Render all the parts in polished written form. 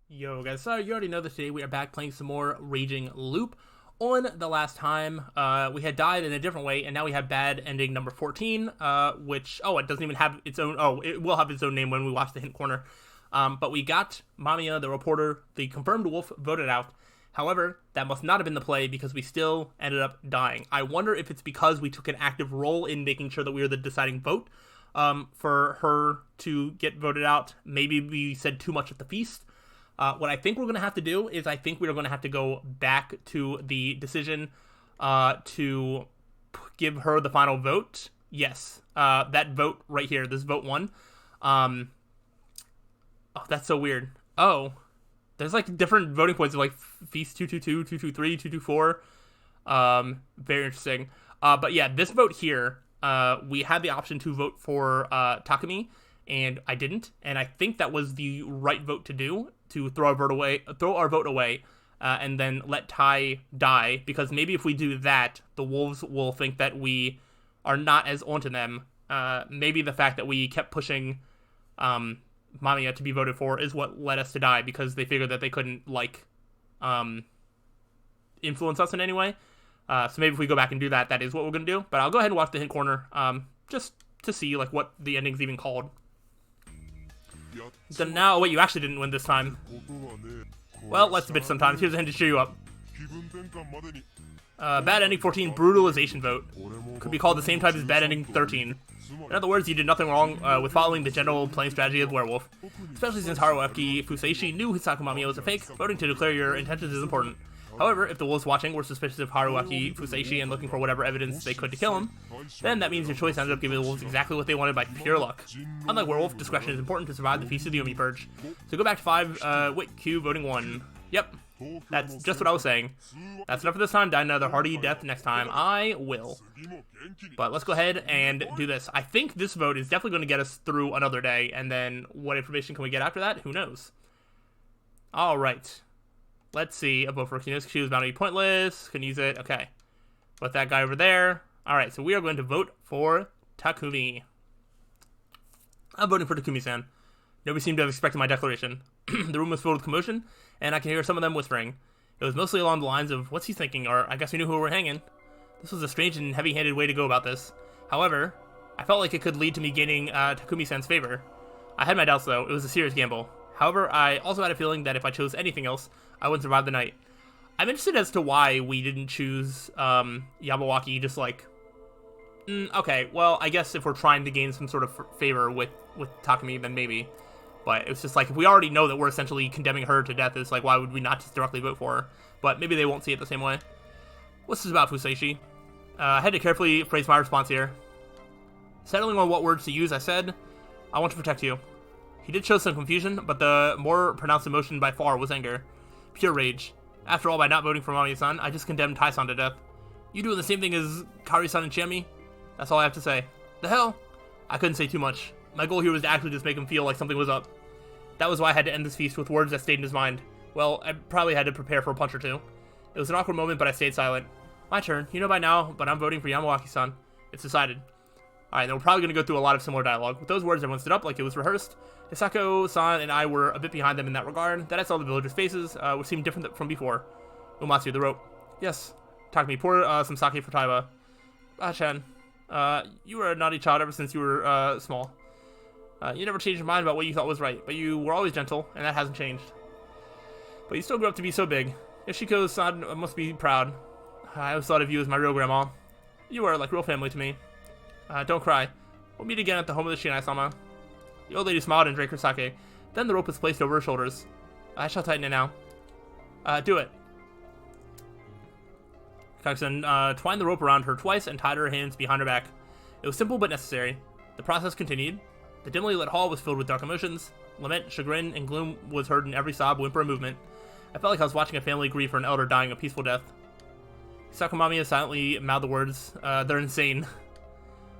Yo guys, so you already know that today we are back playing some more Raging Loop. On the last time, we had died in a different way, and now we have bad ending number 14, which, it doesn't even have its own, it will have its own name when we watch the hint corner. But we got Mamiya, the reporter, the confirmed wolf, voted out. However, that must not have been the play because we still ended up dying. I wonder if it's because we took an active role in making sure that we were the deciding vote for her to get voted out. Maybe we said too much at the feast. What I think we're going to have to do is I think we're going to have to go back to the decision to give her the final vote. Yes, that vote right here, this vote 1. Oh, that's so weird. Oh, there's like different voting points of like Feast 222, 223, 224. Very interesting. But yeah, this vote here, we had the option to vote for Takumi, and I didn't, and I think that was the right vote to do, to throw our vote away, and then let Tai die, because maybe if we do that, the wolves will think that we are not as onto them. Maybe the fact that we kept pushing Mamiya to be voted for is what led us to die, because they figured that they couldn't, influence us in any way. So maybe if we go back and do that, that is what we're going to do. But I'll go ahead and watch the hint corner, just to see, what the ending's even called. So now, wait, you actually didn't win this time. Well, that's a bitch sometimes. Here's a hint to cheer you up. Bad ending 14, brutalization vote. Could be called the same type as bad ending 13. In other words, you did nothing wrong with following the general playing strategy of Werewolf. Especially since Haruaki Fuseishi knew Hisaku Mamiya was a fake, voting to declare your intentions is important. However, if the wolves watching were suspicious of Haruaki Fuseishi and looking for whatever evidence they could to kill him, then that means your choice ended up giving the wolves exactly what they wanted by pure luck. Unlike Werewolf, discretion is important to survive the Feast of the Yomi Purge. So go back to 5, Q voting 1. Yep, that's just what I was saying. That's enough for this time. Die another hearty death next time. I will. But let's go ahead and do this. I think this vote is definitely going to get us through another day, and then what information can we get after that? Who knows? Alright. Let's see. A vote for Kinos. She was bound to be pointless. Couldn't use it. Okay. Put that guy over there. Alright, so we are going to vote for Takumi. I'm voting for Takumi-san. Nobody seemed to have expected my declaration. The room was filled with commotion, and I can hear some of them whispering. It was mostly along the lines of, what's he thinking, or I guess we knew who we were hanging. This was a strange and heavy-handed way to go about this. However, I felt like it could lead to me gaining Takumi-san's favor. I had my doubts, though. It was a serious gamble. However, I also had a feeling that if I chose anything else, I wouldn't survive the night. I'm interested as to why we didn't choose Yamawaki, just okay, well, I guess if we're trying to gain some sort of favor with Takumi, then maybe. But it's just if we already know that we're essentially condemning her to death, it's why would we not just directly vote for her? But maybe they won't see it the same way. What's this about, Fuseishi? I had to carefully phrase my response here. Settling on what words to use, I said, I want to protect you. He did show some confusion, but the more pronounced emotion by far was anger. Pure rage. After all, by not voting for Mamiya-san, I just condemned Tai-san to death. You doing the same thing as Kari-san and Chami? That's all I have to say. The hell? I couldn't say too much. My goal here was to actually just make him feel like something was up. That was why I had to end this feast with words that stayed in his mind. Well, I probably had to prepare for a punch or two. It was an awkward moment, but I stayed silent. My turn. You know by now, but I'm voting for Yamawaki-san. It's decided. Alright, then we're probably going to go through a lot of similar dialogue. With those words, everyone stood up like it was rehearsed. Hisako-san and I were a bit behind them in that regard. Then I saw the villagers' faces, which seemed different from before. Umatsu, the rope. Yes. Takumi, pour some sake for Taiba. Ah-chan. You were a naughty child ever since you were, small. You never changed your mind about what you thought was right, but you were always gentle, and that hasn't changed. But you still grew up to be so big. Yoshiko-san must be proud. I always thought of you as my real grandma. You are like real family to me. Don't cry. We'll meet again at the home of the Shinai-sama. The old lady smiled and drank her sake. Then the rope was placed over her shoulders. I shall tighten it now. Do it. Kaksen twined the rope around her twice and tied her hands behind her back. It was simple but necessary. The process continued. The dimly lit hall was filled with dark emotions. Lament, chagrin, and gloom was heard in every sob, whimper, and movement. I felt like I was watching a family grieve for an elder dying a peaceful death. Sakumamiya silently mouthed the words, they're insane.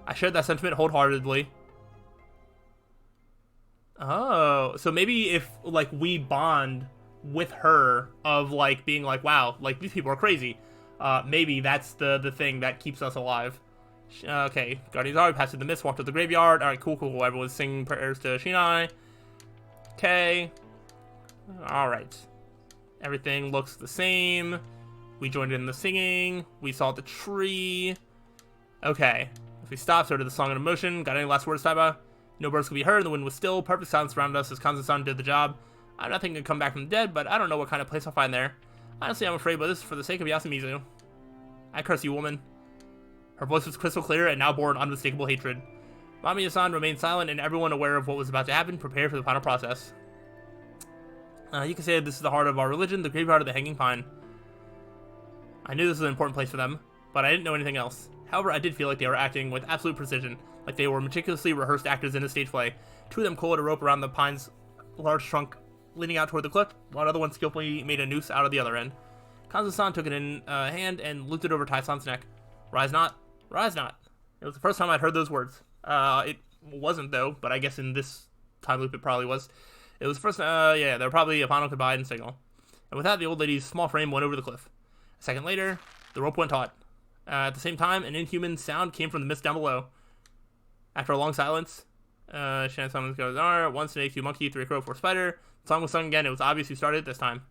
I shared that sentiment wholeheartedly. Oh, so maybe if, we bond with her of, being wow, these people are crazy. Maybe that's the thing that keeps us alive. Okay, Guardians already passed through the mist, walked to the graveyard. Alright, cool. Everyone's singing prayers to Shinai. Okay. Alright. Everything looks the same. We joined in the singing. We saw the tree. Okay. If we stop, so did the song in motion. Got any last words, Taiba? No birds could be heard. The wind was still. Perfect silence surrounded us as Kanzan-san did the job. I'm not thinking to come back from the dead, but I don't know what kind of place I'll find there. Honestly, I'm afraid, but this is for the sake of Yasumizu. I curse you, woman. Her voice was crystal clear and now bore unmistakable hatred. Mamiya-san remained silent, and everyone aware of what was about to happen prepared for the final process. You can say this is the heart of our religion, the graveyard of the Hanging Pine. I knew this was an important place for them, but I didn't know anything else. However, I did feel like they were acting with absolute precision, like they were meticulously rehearsed actors in a stage play. Two of them coiled a rope around the pine's large trunk, leaning out toward the cliff, while another one skillfully made a noose out of the other end. Kanzan-san took it in hand and looped it over Tai-san's neck. Rise not, rise not. It was the first time I'd heard those words. It wasn't, though, but I guess in this time loop it probably was. It was the first, yeah, they were probably a final goodbye and signal. And with that, the old lady's small frame went over the cliff. A second later, the rope went taut. At the same time, an inhuman sound came from the mist down below. After a long silence, Shan-san goes, one snake, two monkey, three crow, four spider. The song was sung again. It was obvious who started it this time.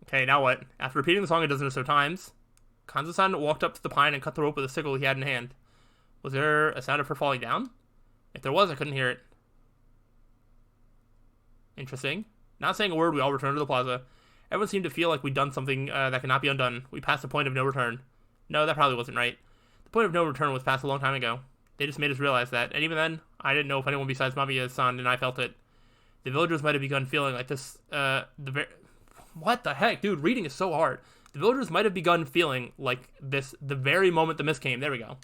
Okay, now what? After repeating the song a dozen or so times, Kanzan-san walked up to the pine and cut the rope with a sickle he had in hand. Was there a sound of her falling down? If there was, I couldn't hear it. Interesting. Not saying a word, we all returned to the plaza. Everyone seemed to feel like we'd done something that could not be undone. We passed the point of no return. No, that probably wasn't right. The point of no return was passed a long time ago. They just made us realize that, and even then, I didn't know if anyone besides Mamiya-san and I felt it. The villagers might have begun feeling like this, what the heck, dude, reading is so hard. The villagers might have begun feeling like this the very moment the mist came. There we go.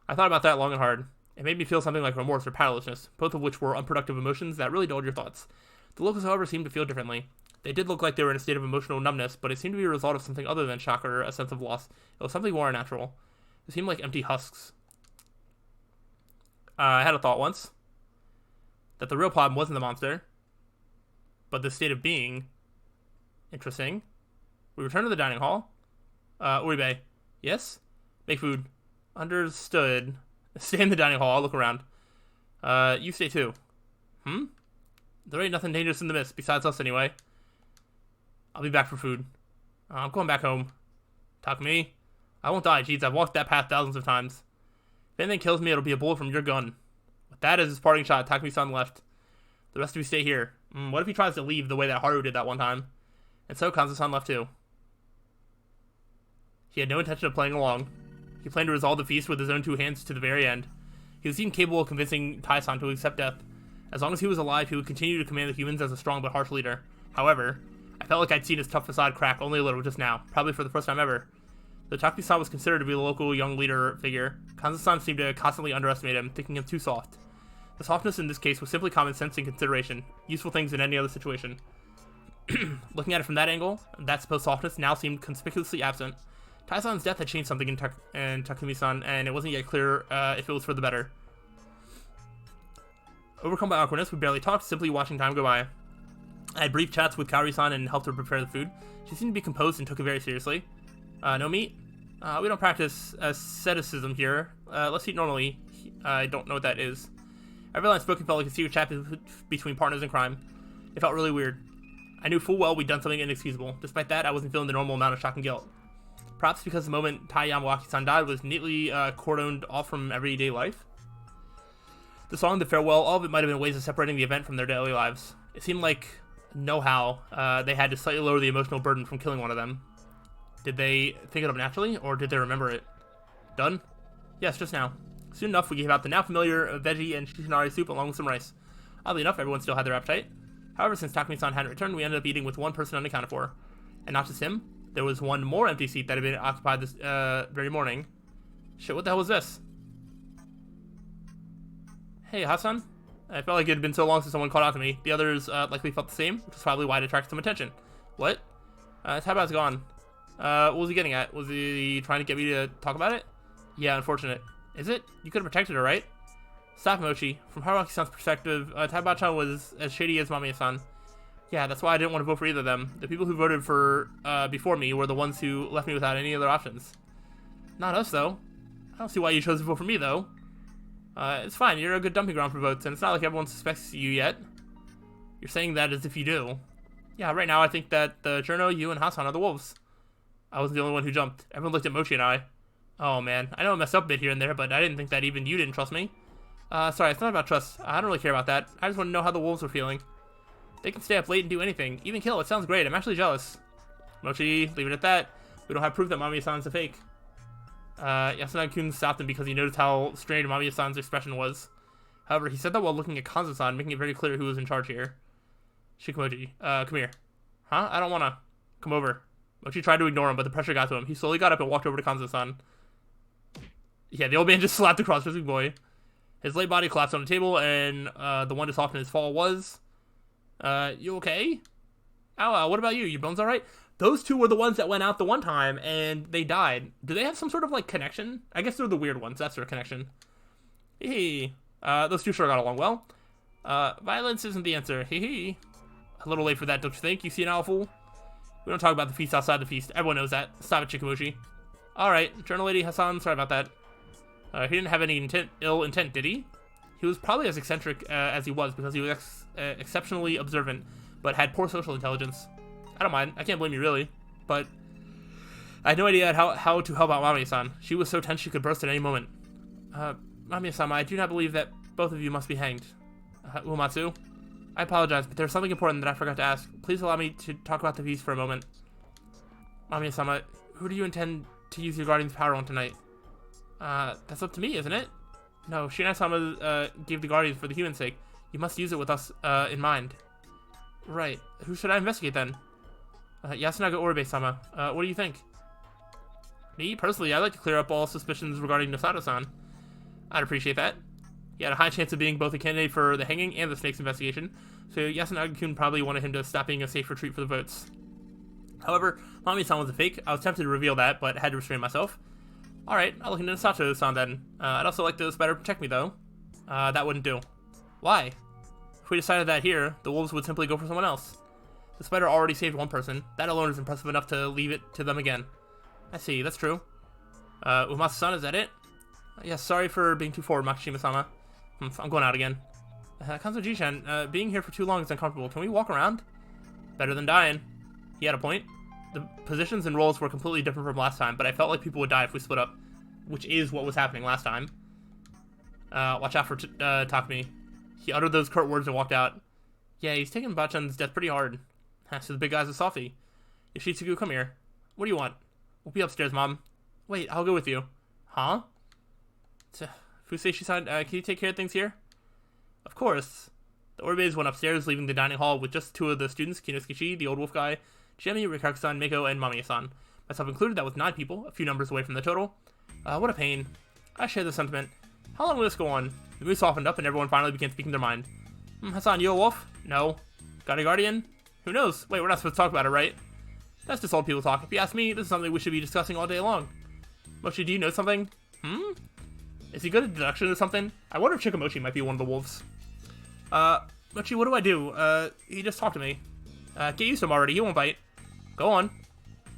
I thought about that long and hard. It made me feel something like remorse or powerlessness, both of which were unproductive emotions that really dulled your thoughts. The locals, however, seemed to feel differently. They did look like they were in a state of emotional numbness, but it seemed to be a result of something other than shock or a sense of loss. It was something more unnatural. It seemed like empty husks. I had a thought once that the real problem wasn't the monster, but the state of being. Interesting. We return to the dining hall. Uribe. Yes? Make food. Understood. Stay in the dining hall. I'll look around. You stay too. There ain't nothing dangerous in the mist, besides us anyway. I'll be back for food. I'm going back home. Talk to me. I won't die, jeez. I've walked that path thousands of times. If anything kills me, it'll be a bullet from your gun. With that as his parting shot, Takumi-san left. The rest of you stay here. What if he tries to leave the way that Haru did that one time? And so Kanzan-san left too. He had no intention of playing along. He planned to resolve the feast with his own two hands to the very end. He was even capable of convincing Tai-san to accept death. As long as he was alive, he would continue to command the humans as a strong but harsh leader. However, I felt like I'd seen his tough facade crack only a little just now, probably for the first time ever. Though Takumi-san was considered to be the local young leader figure, Kanzan-san seemed to constantly underestimate him, thinking him too soft. The softness in this case was simply common sense and consideration, useful things in any other situation. Looking at it from that angle, that supposed softness now seemed conspicuously absent. Tai-san's death had changed something in Takumi-san, and it wasn't yet clear if it was for the better. Overcome by awkwardness, we barely talked, simply watching time go by. I had brief chats with Kaori-san and helped her prepare the food. She seemed to be composed and took it very seriously. No meat? We don't practice asceticism here. Let's eat normally. I don't know what that is. Every line spoken felt like a secret chat between partners in crime. It felt really weird. I knew full well we'd done something inexcusable. Despite that, I wasn't feeling the normal amount of shock and guilt. Perhaps because the moment Tai Yamawaki-san died was neatly cordoned off from everyday life. The song, the farewell, all of it might have been ways of separating the event from their daily lives. It seemed like, no-how, they had to slightly lower the emotional burden from killing one of them. Did they think it up naturally, or did they remember it? Done? Yes, just now. Soon enough, we gave out the now familiar veggie and shishinari soup along with some rice. Oddly enough, everyone still had their appetite. However, since Takumi-san hadn't returned, we ended up eating with one person unaccounted for. And not just him, there was one more empty seat that had been occupied this very morning. Shit, what the hell was this? Hey, Hassan? I felt like it had been so long since someone called out to me. The others likely felt the same, which is probably why it attracted some attention. What? Taba's gone. What was he getting at? Was he trying to get me to talk about it? Yeah, unfortunate. Is it? You could have protected her, right? Stop, Mochi. From Haruaki-san's perspective, Taiba-chan was as shady as Mamiya-san. Yeah, that's why I didn't want to vote for either of them. The people who voted for before me were the ones who left me without any other options. Not us, though. I don't see why you chose to vote for me, though. It's fine. You're a good dumping ground for votes, and it's not like everyone suspects you yet. You're saying that as if you do. Yeah, right now I think that the Journo, you, and Hassan are the wolves. I wasn't the only one who jumped. Everyone looked at Mochi and I. Oh man, I know I messed up a bit here and there, but I didn't think that even you didn't trust me. Sorry, it's not about trust. I don't really care about that. I just want to know how the wolves were feeling. They can stay up late and do anything, even kill. It sounds great. I'm actually jealous. Mochi, leave it at that. We don't have proof that Mamiya-san's a fake. Yasunaga-kun stopped him because he noticed how strained Mamiya-san's expression was. However, he said that while looking at Kanzo-san, making it very clear who was in charge here. Shikimoji, come here. Huh? I don't wanna. Come over. Mochi tried to ignore him, but the pressure got to him. He slowly got up and walked over to Kanzo-san. Yeah, the old man just slapped across his big boy. His lay body collapsed on the table, and the one to soften his fall was... you okay? Ow, what about you? Your bones alright? Those two were the ones that went out the one time, and they died. Do they have some sort of, like, connection? I guess they're the weird ones. That's their connection. Hee. Those two sure got along well. Violence isn't the answer. Hee. A little late for that, don't you think? You see an owl fool? We don't talk about the feast outside the feast. Everyone knows that. Stop it, Shikimochi. Alright, Journal Lady Hassan, sorry about that. He didn't have any ill intent, did he? He was probably as eccentric as he was because he was exceptionally observant, but had poor social intelligence. I don't mind. I can't blame you, really. But I had no idea how to help out Mamiya-san. She was so tense she could burst at any moment. Mamiya-sama, I do not believe that both of you must be hanged. Uematsu? I apologize, but there's something important that I forgot to ask. Please allow me to talk about the feast for a moment. Mamiya-sama, who do you intend to use your guardian's power on tonight? That's up to me, isn't it? No, Shinai-sama gave the guardians for the human's sake. You must use it with us in mind. Right. Who should I investigate then? Yasunaga Oribe-sama. What do you think? Me, personally, I'd like to clear up all suspicions regarding Nosato-san. I'd appreciate that. He had a high chance of being both a candidate for the hanging and the snakes investigation, so Yasunaga-kun probably wanted him to stop being a safe retreat for the votes. However, Mamiya-san was a fake. I was tempted to reveal that, but had to restrain myself. Alright, I'll look into Nosato-san then. I'd also like the spider protect me, though. That wouldn't do. Why? If we decided that here, the wolves would simply go for someone else. The spider already saved one person. That alone is impressive enough to leave it to them again. I see, that's true. Uematsu-san, is that it? Yes, sorry for being too forward, Makishima-sama. I'm going out again. Kanzo-ji-chan, being here for too long is uncomfortable. Can we walk around? Better than dying. He had a point. The positions and roles were completely different from last time, but I felt like people would die if we split up, which is what was happening last time. Watch out for Takumi. He uttered those curt words and walked out. Yeah, he's taking Bachan's death pretty hard. So the big guy's a softie. Yoshitsugu, come here. What do you want? We'll be upstairs, Mom. Wait, I'll go with you. Huh? Fuseishi-san, can you take care of things here? Of course. The Oribes went upstairs, leaving the dining hall with just two of the students, Kinosuke-shi, the old wolf guy, Jimmy, Rikaku-san, Meiko, and Mamiya-san. Myself included, that was 9 people, a few numbers away from the total. What a pain. I share the sentiment. How long will this go on? The mood softened up and everyone finally began speaking their mind. Hassan, you a wolf? No. Got a guardian? Who knows? Wait, we're not supposed to talk about it, right? That's just old people talk. If you ask me, this is something we should be discussing all day long. Mochi, do you know something? Is he good at deduction or something? I wonder if Chikamochi might be one of the wolves. Mochi, what do I do? He just talked to me. Get used to him already, he won't bite. Go on.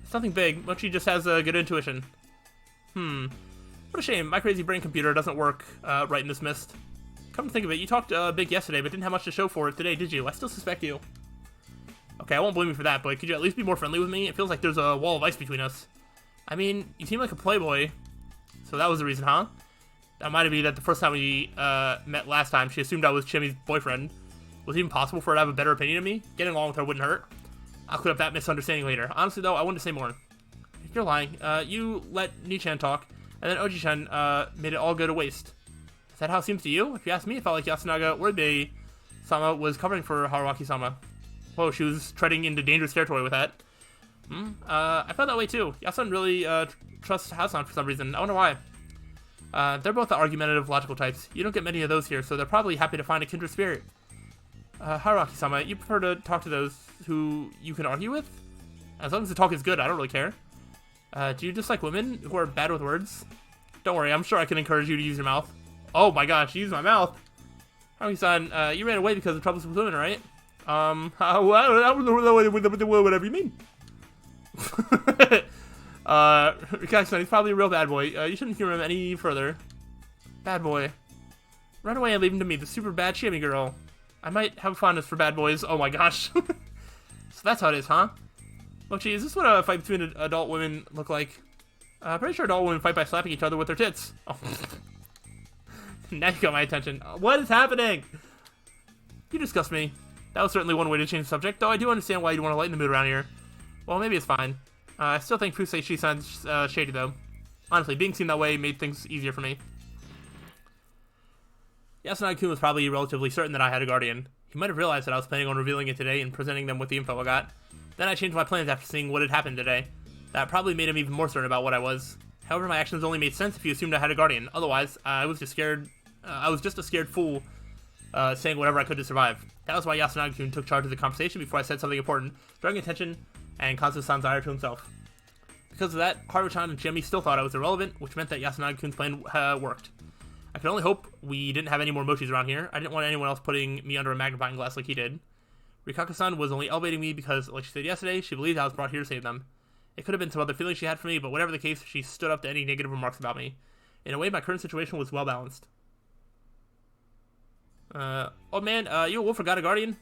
It's nothing big. Mochi just has a good intuition. What a shame. My crazy brain computer doesn't work right in this mist. Come to think of it, you talked big yesterday, but didn't have much to show for it today, did you? I still suspect you. Okay, I won't blame you for that, but could you at least be more friendly with me? It feels like there's a wall of ice between us. I mean, you seem like a playboy. So that was the reason, huh? That might have been that the first time we met last time, she assumed I was Chimmy's boyfriend. Was it even possible for her to have a better opinion of me? Getting along with her wouldn't hurt. I'll clear up that misunderstanding later. Honestly, though, I wanted to say more. You're lying. You let Ni-chan talk, and then Oji-chan made it all go to waste. Is that how it seems to you? If you ask me, it felt like Yasunaga Oribe-sama was covering for Haruaki-sama. Whoa, she was treading into dangerous territory with that. I felt that way too. Yasun really trusts Hassan for some reason. I wonder why. They're both the argumentative, logical types. You don't get many of those here, so they're probably happy to find a kindred spirit. Haruaki-sama, you prefer to talk to those who you can argue with? As long as the talk is good, I don't really care. Do you dislike women who are bad with words? Don't worry, I'm sure I can encourage you to use your mouth. Oh my gosh, use my mouth! Haruaki-san, you ran away because of troubles with women, right? Whatever you mean. Rikaku-san, he's probably a real bad boy. You shouldn't hear him any further. Bad boy. Run away and leave him to me, the super bad shimmy girl. I might have fondness for bad boys. Oh my gosh. So that's how it is, huh? Mochi, is this what a fight between adult women look like? I'm pretty sure adult women fight by slapping each other with their tits. Oh. Now you got my attention. What is happening? You disgust me. That was certainly one way to change the subject, though I do understand why you'd want to lighten the mood around here. Well, maybe it's fine. I still think Fuseishi sounds shady, though. Honestly, being seen that way made things easier for me. Yasunagi-kun was probably relatively certain that I had a guardian. He might have realized that I was planning on revealing it today and presenting them with the info I got. Then I changed my plans after seeing what had happened today. That probably made him even more certain about what I was. However, my actions only made sense if he assumed I had a guardian. Otherwise, I was just scared. I was just a scared fool, saying whatever I could to survive. That was why Yasunagi-kun took charge of the conversation before I said something important, drawing attention and Kazu-san's ire to himself. Because of that, Haru-chan and Jimmy still thought I was irrelevant, which meant that Yasunagi-kun's plan worked. I could only hope we didn't have any more mochis around here. I didn't want anyone else putting me under a magnifying glass like he did. Rikako-san was only elevating me because, like she said yesterday, she believed I was brought here to save them. It could have been some other feelings she had for me, but whatever the case, she stood up to any negative remarks about me. In a way, my current situation was well balanced. Oh man, you a wolf or got a guardian?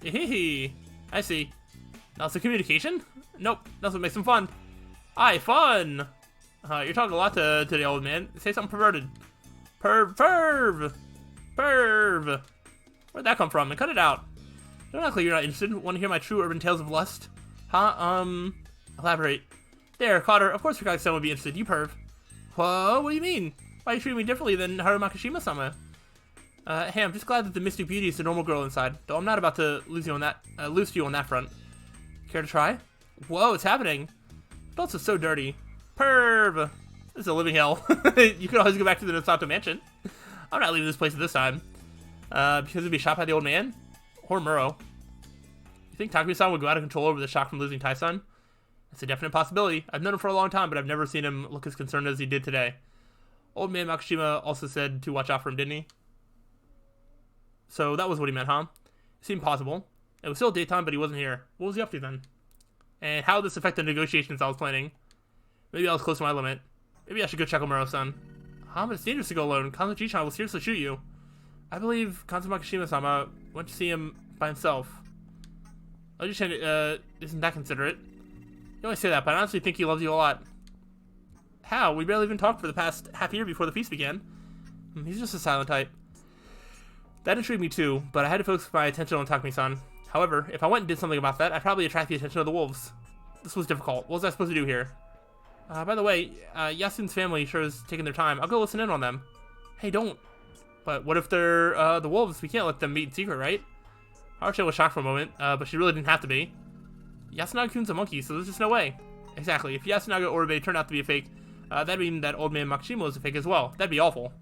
Hehe, I see. Now it's a communication? Nope, that's what makes them fun. Aye, fun! You're talking a lot to the old man. Say something perverted. Perv! Where'd that come from? And cut it out. Don't act like you're not interested. Want to hear my true urban tales of lust? Huh? Elaborate. There, Cotter. Of course Rikako-san would be interested. You perv. Whoa, what do you mean? Why are you treating me differently than Haru Makishima-sama? Hey, I'm just glad that the Mystic Beauty is the normal girl inside. Though I'm not about to lose you on that front. Care to try? Whoa, it's happening. Adults are so dirty. Perv! This is a living hell. You could always go back to the Nosato mansion. I'm not leaving this place at this time. Because it'd be shot by the old man? Or Muro. You think Takumi-san would go out of control over the shock from losing Tai-san? It's a definite possibility. I've known him for a long time, but I've never seen him look as concerned as he did today. Old man Makishima also said to watch out for him, didn't he? So that was what he meant, huh? It seemed possible. It was still daytime, but he wasn't here. What was he up to then? And how did this affect the negotiations I was planning? Maybe I was close to my limit. Maybe I should go check on Muro-san. Huh, but it's dangerous to go alone. Kanzuchi-chan will seriously shoot you. I believe Kanzu Makishima-sama went to see him by himself. Oji-chan, isn't that considerate? You always say that, but I honestly think he loves you a lot. How? We barely even talked for the past half year before the feast began. He's just a silent type. That intrigued me too, but I had to focus my attention on Takumi-san. However, if I went and did something about that, I'd probably attract the attention of the wolves. This was difficult. What was I supposed to do here? By the way, Yasun's family sure is taking their time. I'll go listen in on them. Hey, don't. But what if they're, the wolves? We can't let them meet in secret, right? Haruchan was shocked for a moment, but she really didn't have to be. Yasunagi-kun's a monkey, so there's just no way. Exactly. If Yasunaga Oribe turned out to be a fake, that'd mean that old man Makishima was a fake as well. That'd be awful.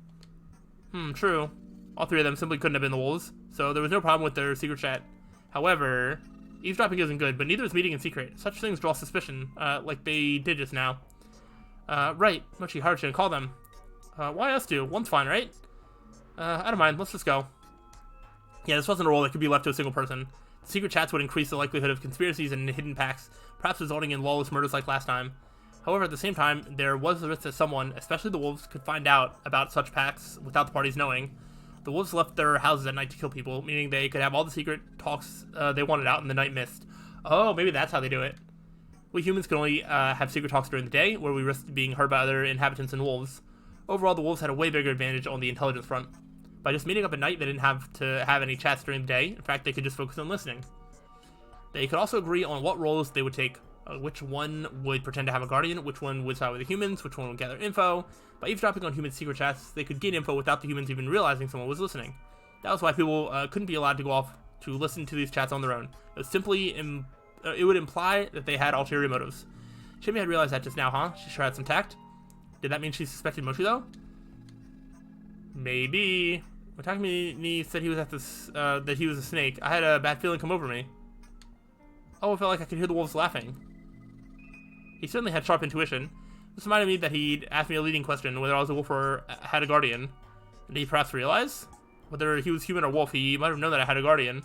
True. All three of them simply couldn't have been the wolves, so there was no problem with their secret chat. However, eavesdropping isn't good, but neither is meeting in secret. Such things draw suspicion, like they did just now. Right. Mochi, Haruchan, call them. Why us two? One's fine, right? I don't mind. Let's just go. Yeah, this wasn't a role that could be left to a single person. The secret chats would increase the likelihood of conspiracies and hidden pacts, perhaps resulting in lawless murders like last time. However, at the same time, there was the risk that someone, especially the wolves, could find out about such pacts without the parties knowing. The wolves left their houses at night to kill people, meaning they could have all the secret talks they wanted out in the night mist. Oh, maybe that's how they do it. We humans can only have secret talks during the day, where we risk being heard by other inhabitants and wolves. Overall, the wolves had a way bigger advantage on the intelligence front. By just meeting up at night, they didn't have to have any chats during the day. In fact, they could just focus on listening. They could also agree on what roles they would take. Which one would pretend to have a guardian, which one would side with the humans, which one would gather info. By eavesdropping on human secret chats, they could gain info without the humans even realizing someone was listening. That was why people couldn't be allowed to go off to listen to these chats on their own. It was simply, it would imply that they had ulterior motives. Shimi had realized that just now, huh? She sure had some tact. Did that mean she suspected Mochi, though? Maybe. When Takumi said he was at this, that he was a snake, I had a bad feeling come over me. Oh, I felt like I could hear the wolves laughing. He certainly had sharp intuition. This reminded me that he'd asked me a leading question, whether I was a wolf or had a guardian. Did he perhaps realize? Whether he was human or wolf, he might have known that I had a guardian.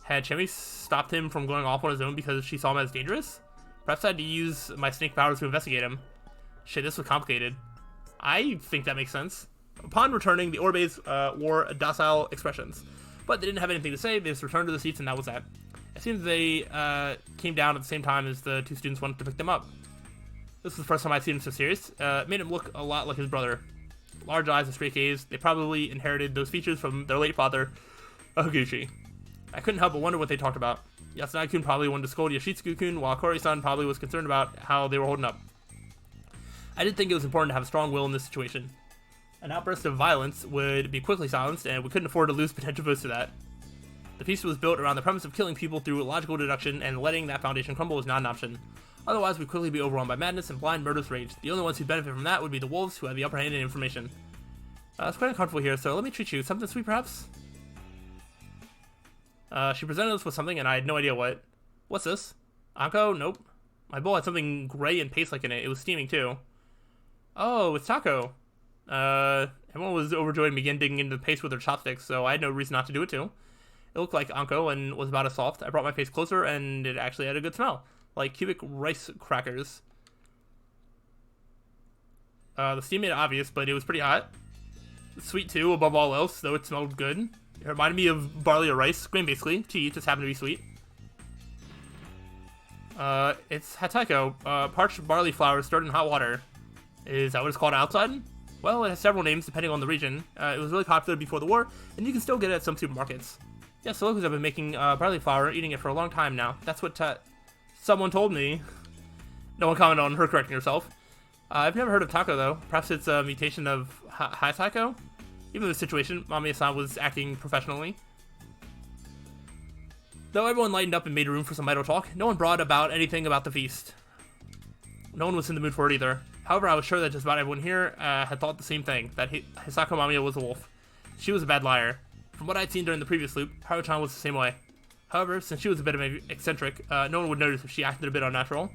Had Chemi stopped him from going off on his own because she saw him as dangerous? Perhaps I had to use my snake powers to investigate him. Shit, this was complicated. I think that makes sense. Upon returning, the Orbes wore docile expressions. But they didn't have anything to say. They just returned to the seats, and that was that. It seems they came down at the same time as the two students wanted to pick them up. This was the first time I'd seen him so serious. It made him look a lot like his brother. Large eyes and straight gaze. They probably inherited those features from their late father, Higuchi. I couldn't help but wonder what they talked about. Yasunagi-kun probably wanted to scold Yoshitsugu-kun, while Kori-san probably was concerned about how they were holding up. I did think it was important to have a strong will in this situation. An outburst of violence would be quickly silenced, and we couldn't afford to lose potential votes to that. The feast was built around the premise of killing people through logical deduction, and letting that foundation crumble was not an option. Otherwise, we'd quickly be overwhelmed by madness and blind murderous rage. The only ones who'd benefit from that would be the wolves, who had the upper hand in information. It's quite uncomfortable here, so let me treat you. Something sweet, perhaps? She presented us with something, and I had no idea what. What's this? Anko? Nope. My bowl had something gray and paste-like in it. It was steaming, too. Oh, it's taco. Everyone was overjoyed and began digging into the paste with their chopsticks, so I had no reason not to do it, too. It looked like anko and was about as soft. I brought my face closer, and it actually had a good smell. Like cubic rice crackers. The steam made it obvious, but it was pretty hot. Sweet, too, above all else, though it smelled good. It reminded me of barley or rice. Grain, basically. Tea just happened to be sweet. It's hataiko. Parched barley flour stirred in hot water. Is that what it's called outside? Well, it has several names depending on the region. It was really popular before the war, and you can still get it at some supermarkets. Yes, the locals have been making barley flour, eating it for a long time now. That's what someone told me. No one commented on her correcting herself. I've never heard of taco, though. Perhaps it's a mutation of hataiko? Even in this situation, Mamiya-san was acting professionally. Though everyone lightened up and made room for some idle talk, no one brought about anything about the feast. No one was in the mood for it either. However, I was sure that just about everyone here had thought the same thing, that Hisako Mamiya was a wolf. She was a bad liar. From what I'd seen during the previous loop, Haru-chan was the same way. However, since she was a bit of an eccentric, no one would notice if she acted a bit unnatural.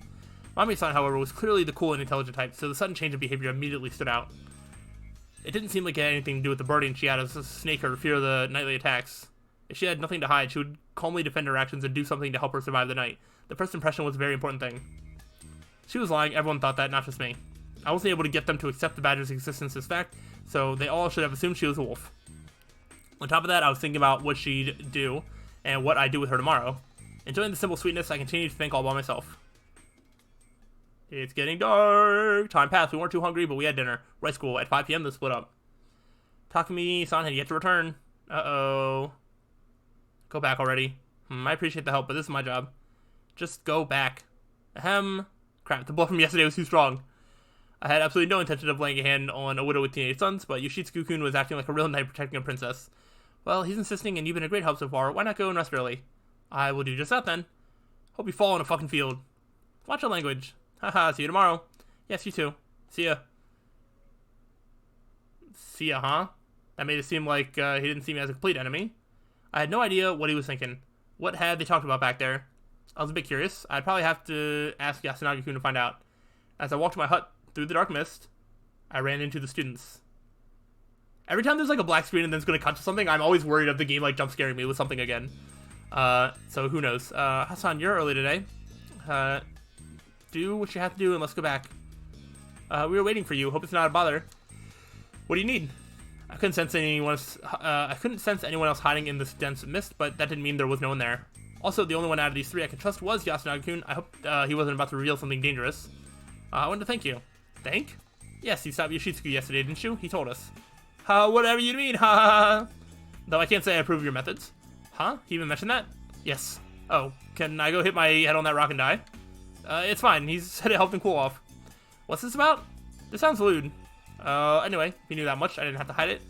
Mamiya-san, however, was clearly the cool and intelligent type, so the sudden change of behavior immediately stood out. It didn't seem like it had anything to do with the burden she had as a snake or fear of the nightly attacks. If she had nothing to hide, she would calmly defend her actions and do something to help her survive the night. The first impression was a very important thing. She was lying, everyone thought that, not just me. I wasn't able to get them to accept the badger's existence as fact, so they all should have assumed she was a wolf. On top of that, I was thinking about what she'd do, and what I'd do with her tomorrow. Enjoying the simple sweetness, I continued to think all by myself. It's getting dark. Time passed. We weren't too hungry, but we had dinner. Right school. At 5 p.m., they split up. Takumi-san had yet to return. Uh-oh. Go back already. I appreciate the help, but this is my job. Just go back. Ahem. Crap, the blow from yesterday was too strong. I had absolutely no intention of laying a hand on a widow with teenage sons, but Yoshitsugu-kun was acting like a real knight protecting a princess. Well, he's insisting, and you've been a great help so far. Why not go and rest early? I will do just that, then. Hope you fall in a fucking field. Watch your language. Haha, see you tomorrow. Yes, you too. See ya. See ya, huh? That made it seem like he didn't see me as a complete enemy. I had no idea what he was thinking. What had they talked about back there? I was a bit curious. I'd probably have to ask Yasunagi-kun to find out. As I walked to my hut through the dark mist, I ran into the students. Every time there's like a black screen and then it's going to cut to something, I'm always worried of the game like jump scaring me with something again. So who knows. Hassan, you're early today. Do what you have to do and let's go back. We were waiting for you. Hope it's not a bother. What do you need? I couldn't sense anyone else hiding in this dense mist, but that didn't mean there was no one there. Also, the only one out of these three I could trust was Yasunagi-kun. I hope he wasn't about to reveal something dangerous. I wanted to thank you. Thank? Yes, you stopped Yoshitsugu yesterday, didn't you? He told us. Whatever you mean, ha ha ha. Though I can't say I approve of your methods. Huh? He even mentioned that? Yes. Oh, can I go hit my head on that rock and die? It's fine. He said it helped him cool off. What's this about? This sounds lewd. Anyway, if he knew that much, I didn't have to hide it.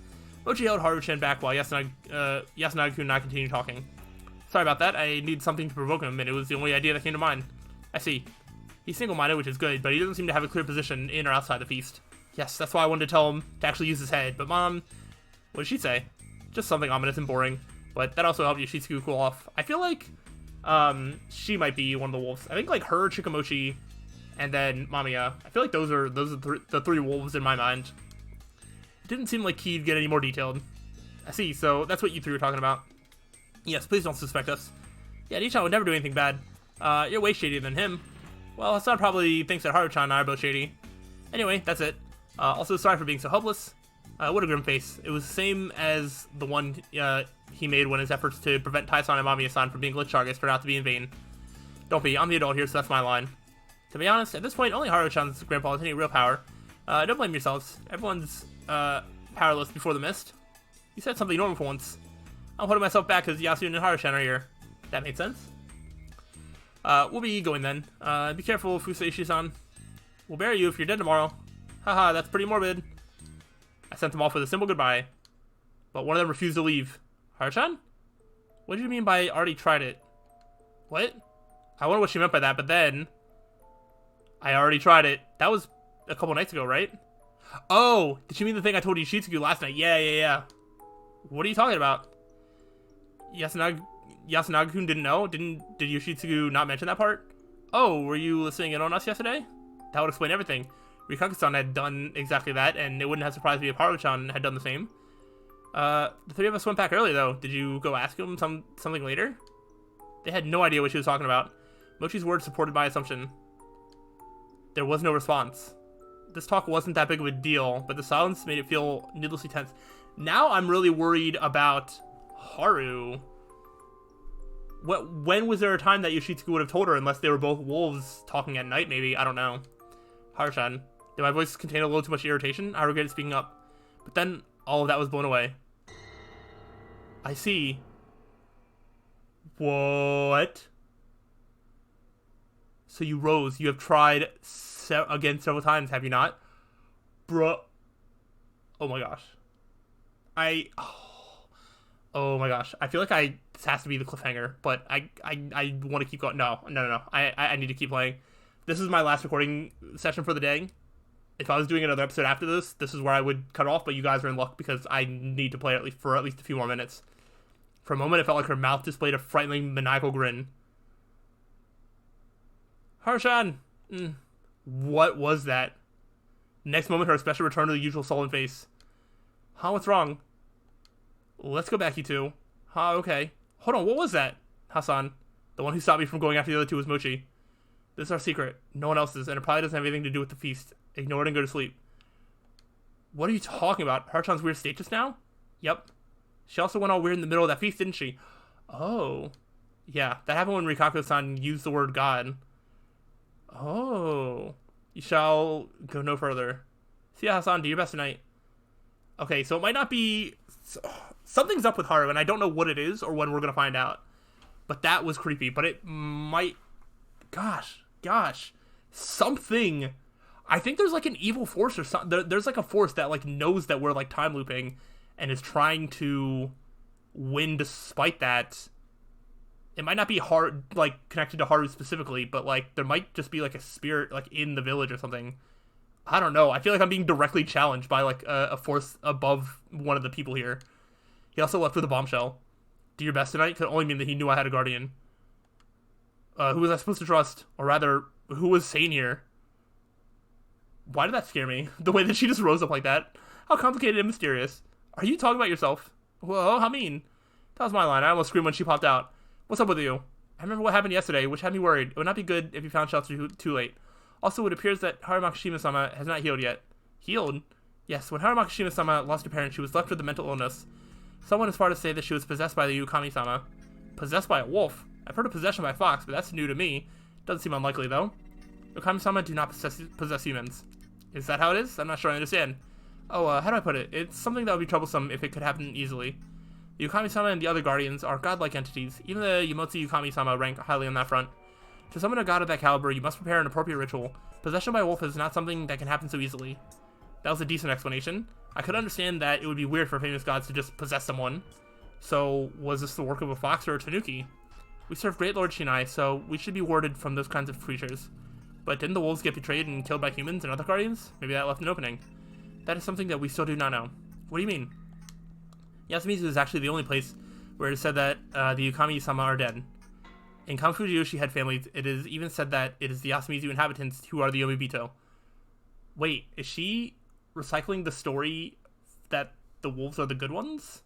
Mochi held Haru-chan back while Yasunagi-kun and I continued talking. Sorry about that. I needed something to provoke him, and it was the only idea that came to mind. I see. He's single-minded, which is good, but he doesn't seem to have a clear position in or outside the feast. Yes, that's why I wanted to tell him to actually use his head, but Mom... What did she say? Just something ominous and boring. But that also helped Yoshitsugu cool off. I feel like she might be one of the wolves. I think like her, Chikamochi, and then Mamiya. I feel like those are the three wolves in my mind. It didn't seem like he'd get any more detailed. I see, so that's what you three were talking about. Yes, please don't suspect us. Yeah, Nichan would never do anything bad. You're way shadier than him. Well, Hassan probably thinks that Haru-chan and I are both shady. Anyway, that's it. Also, sorry for being so helpless. What a grim face. It was the same as the one he made when his efforts to prevent Taisan and Mamiya-san from being glitch targets turned out to be in vain. Don't be. I'm the adult here, so that's my line. To be honest, at this point, only Haru-chan's grandpa has any real power. Don't blame yourselves. Everyone's powerless before the mist. You said something normal for once. I'm holding myself back because Yasu and Haru-chan are here. That made sense. We'll be going then. Be careful, Fuseishi-san. We'll bury you if you're dead tomorrow. Haha, that's pretty morbid. I sent them off with a simple goodbye. But one of them refused to leave. Haru-chan? What did you mean by already tried it? What? I wonder what she meant by that, but then... I already tried it. That was a couple nights ago, right? Oh, did you mean the thing I told Yoshitsugu last night? Yeah. What are you talking about? Yasunaga-kun didn't know? Did Yoshitsugu not mention that part? Oh, were you listening in on us yesterday? That would explain everything. Rikaku-san had done exactly that, and it wouldn't have surprised me if Haru-chan had done the same. The three of us went back early, though. Did you go ask him something later? They had no idea what she was talking about. Mochi's words supported my assumption. There was no response. This talk wasn't that big of a deal, but the silence made it feel needlessly tense. Now I'm really worried about Haru. When was there a time that Yoshitsugu would have told her, unless they were both wolves talking at night, maybe? I don't know. Haru-chan, did my voice contain a little too much irritation? I regretted speaking up. But then, all of that was blown away. I see. What? So you rose. You have tried again several times, have you not? Bruh. Oh my gosh. Oh my gosh. I feel like this has to be the cliffhanger, but I want to keep going. No. I need to keep playing. This is my last recording session for the day. If I was doing another episode after this is where I would cut off, but you guys are in luck because I need to play it for at least a few more minutes. For a moment, it felt like her mouth displayed a frighteningly maniacal grin. Haru-chan! What was that? Next moment, her expression returned to the usual sullen face. Huh, what's wrong? Let's go back, you two. Huh, okay. Hold on, what was that? Hassan. The one who stopped me from going after the other two was Mochi. This is our secret. No one else's, and it probably doesn't have anything to do with the feast. Ignore it and go to sleep. What are you talking about? Haru-chan's weird state just now? Yep. She also went all weird in the middle of that feast, didn't she? Oh. Yeah, that happened when Rikaku-san used the word God. Oh. You shall go no further. See ya, Hassan. Do your best tonight. Okay, so it might not be... Something's up with Haru, and I don't know what it is or when we're going to find out. But that was creepy. But it might... Gosh. Something... I think there's like an evil force or something. There's like a force that like knows that we're like time looping and is trying to win despite that. It might not be like connected to Haru specifically, but like there might just be like a spirit like in the village or something. I don't know. I feel like I'm being directly challenged by like a force above one of the people here. He also left with a bombshell. Do your best tonight could only mean that he knew I had a guardian. Who was I supposed to trust? Or rather, who was sane here? Why did that scare me? The way that she just rose up like that. How complicated and mysterious. Are you talking about yourself? Whoa, how mean? That was my line. I almost screamed when she popped out. What's up with you? I remember what happened yesterday, which had me worried. It would not be good if you found shelter too late. Also, it appears that Haru Makishima-sama has not healed yet. Healed? Yes, when Haru Makishima-sama lost her parents, she was left with a mental illness. Someone is far to say that she was possessed by the Yukami-sama. Possessed by a wolf? I've heard of possession by a fox, but that's new to me. Doesn't seem unlikely, though. Yukami-sama do not possess humans. Is that how it is? I'm not sure I understand. Oh, how do I put it? It's something that would be troublesome if it could happen easily. The Yukami-sama and the other guardians are godlike entities. Even the Yamotsu Yukami-sama rank highly on that front. To summon a god of that caliber, you must prepare an appropriate ritual. Possession by a wolf is not something that can happen so easily. That was a decent explanation. I could understand that it would be weird for famous gods to just possess someone. So, was this the work of a fox or a tanuki? We serve Great Lord Shinai, so we should be warded from those kinds of creatures. But didn't the wolves get betrayed and killed by humans and other guardians? Maybe that left an opening. That is something that we still do not know. What do you mean? Yasumizu is actually the only place where it is said that the Yukami-sama are dead. In Kanfuji-yoshi had families, it is even said that it is the Yasumizu inhabitants who are the Yomibito. Wait, is she recycling the story that the wolves are the good ones?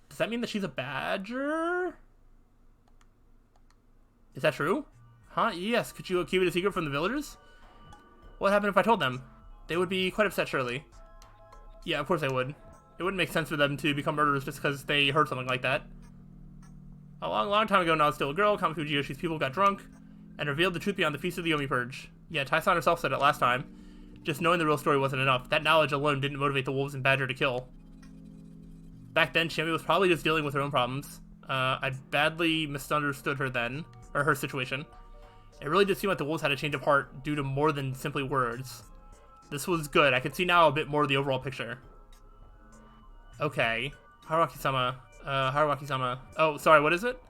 Does that mean that she's a badger? Is that true? Huh? Yes. Could you keep it a secret from the villagers? What happened if I told them? They would be quite upset, surely. Yeah, of course they would. It wouldn't make sense for them to become murderers just because they heard something like that. A long time ago, now still a girl, Kami Fujiyoshi's people got drunk and revealed the truth beyond the Feast of the Yomi Purge. Yeah, Tai-san herself said it last time. Just knowing the real story wasn't enough. That knowledge alone didn't motivate the wolves and Badger to kill. Back then, Shammy was probably just dealing with her own problems. I badly misunderstood her then, or her situation. It really did seem like the wolves had a change of heart due to more than simply words. This was good. I can see now a bit more of the overall picture. Okay. Haruaki-sama. Haruaki-sama. Oh, sorry, what is it?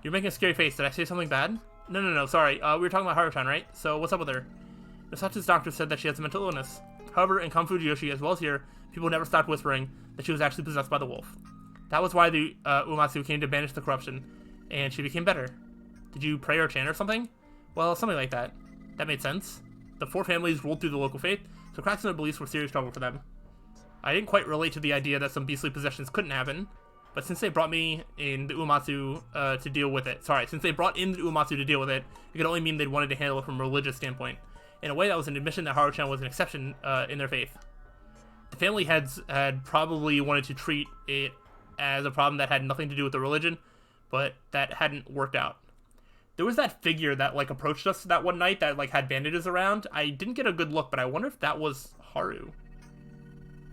You're making a scary face. Did I say something bad? No, sorry. We were talking about Haru-chan, right? So, what's up with her? Nosachi's doctor said that she has a mental illness. However, in Kami Fujiyoshi, as well as here, people never stopped whispering that she was actually possessed by the wolf. That was why the Uematsu came to banish the corruption, and she became better. Did you pray or chant or something? Well, something like that. That made sense. The 4 families ruled through the local faith, so cracks in their beliefs were serious trouble for them. I didn't quite relate to the idea that some beastly possessions couldn't happen, but since they brought me in the Uematsu to deal with it, since they brought in the Uematsu to deal with it, it could only mean they'd wanted to handle it from a religious standpoint. In a way, that was an admission that Haru-chan was an exception in their faith. The family heads had probably wanted to treat it as a problem that had nothing to do with the religion, but that hadn't worked out. There was that figure that, like, approached us that one night that, like, had bandages around. I didn't get a good look, but I wonder if that was Haru.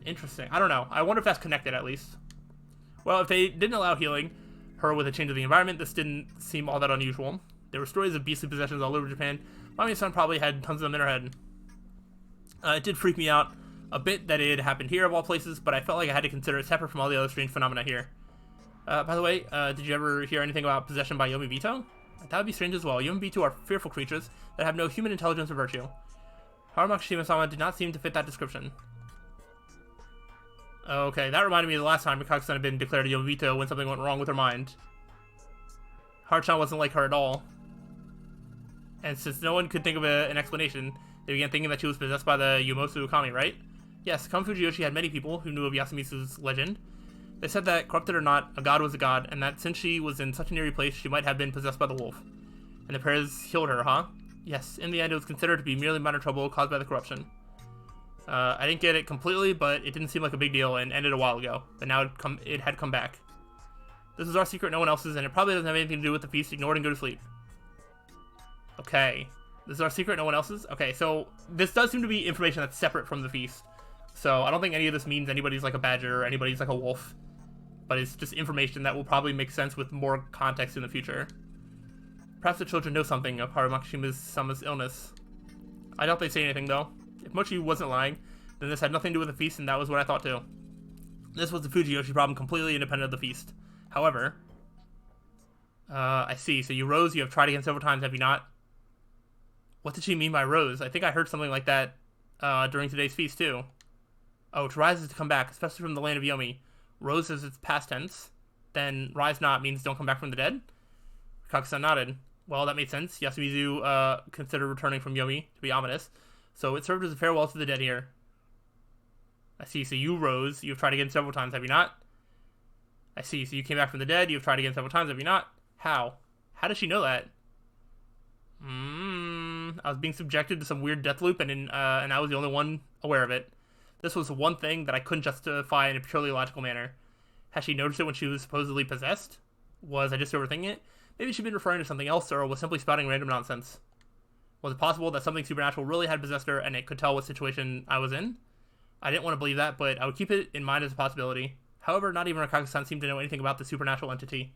Interesting. I don't know. I wonder if that's connected, at least. Well, if they didn't allow healing her with a change of the environment, this didn't seem all that unusual. There were stories of beastly possessions all over Japan. Mommy's son probably had tons of them in her head. It did freak me out a bit that it happened here, of all places, but I felt like I had to consider it separate from all the other strange phenomena here. By the way, did you ever hear anything about possession by Yomibito? That would be strange as well. Yomibito are fearful creatures that have no human intelligence or virtue. Harumakishima-sama did not seem to fit that description. Okay, that reminded me of the last time Mikako-san had been declared a Yomibito when something went wrong with her mind. Haru-chan wasn't like her at all. And since no one could think of an explanation, they began thinking that she was possessed by the Yumosu Kami, right? Yes, Kami Fujiyoshi had many people who knew of Yasumisu's legend. They said that, corrupted or not, a god was a god, and that since she was in such an eerie place, she might have been possessed by the wolf. And the prayers healed her, huh? Yes, in the end it was considered to be merely minor trouble caused by the corruption. I didn't get it completely, but it didn't seem like a big deal and ended a while ago. But now it had come back. This is our secret, no one else's, and it probably doesn't have anything to do with the feast. Ignore it and go to sleep. Okay. This is our secret, no one else's? Okay, so this does seem to be information that's separate from the feast. So I don't think any of this means anybody's like a badger or anybody's like a wolf. But it's just information that will probably make sense with more context in the future. Perhaps the children know something of Harumakishima's illness. I doubt they say anything, though. If Mochi wasn't lying, then this had nothing to do with the feast, and that was what I thought, too. This was the Fujiyoshi problem completely independent of the feast. However, I see. So you rose, you have tried again several times, have you not? What did she mean by rose? I think I heard something like that during today's feast, too. Oh, to rise is to come back, especially from the land of Yomi. Rose is its past tense. Then rise not means don't come back from the dead? Kaku-san nodded. Well, that made sense. Yasumizu considered returning from Yomi to be ominous. So it served as a farewell to the dead here. I see. So you rose. You've tried again several times, have you not? I see. So you came back from the dead. You've tried again several times, have you not? How? How does she know that? I was being subjected to some weird death loop, and I was the only one aware of it. This was the one thing that I couldn't justify in a purely logical manner. Had she noticed it when she was supposedly possessed? Was I just overthinking it? Maybe she'd been referring to something else, or was simply spouting random nonsense. Was it possible that something supernatural really had possessed her, and it could tell what situation I was in? I didn't want to believe that, but I would keep it in mind as a possibility. However, not even Kaku-san seemed to know anything about the supernatural entity.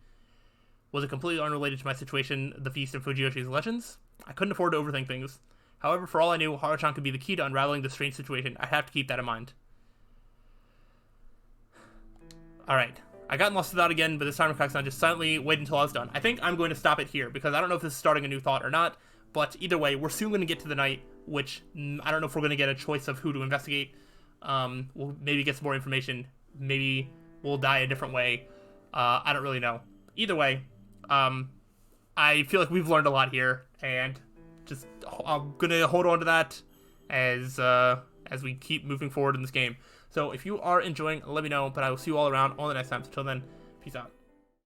Was it completely unrelated to my situation, the Feast of Fujiyoshi's legends? I couldn't afford to overthink things. However, for all I knew, Haru-chan could be the key to unraveling this strange situation. I have to keep that in mind. Alright. I got lost without again, but this time Kaku-san just silently waited until I was done. I think I'm going to stop it here, because I don't know if this is starting a new thought or not, but either way, we're soon going to get to the night, which I don't know if we're going to get a choice of who to investigate. We'll maybe get some more information. Maybe we'll die a different way. I don't really know. Either way, I feel like we've learned a lot here, and just I'm gonna hold on to that as we keep moving forward in this game. So if you are enjoying, let me know, but I will see you all around on the next time. So until then, peace out.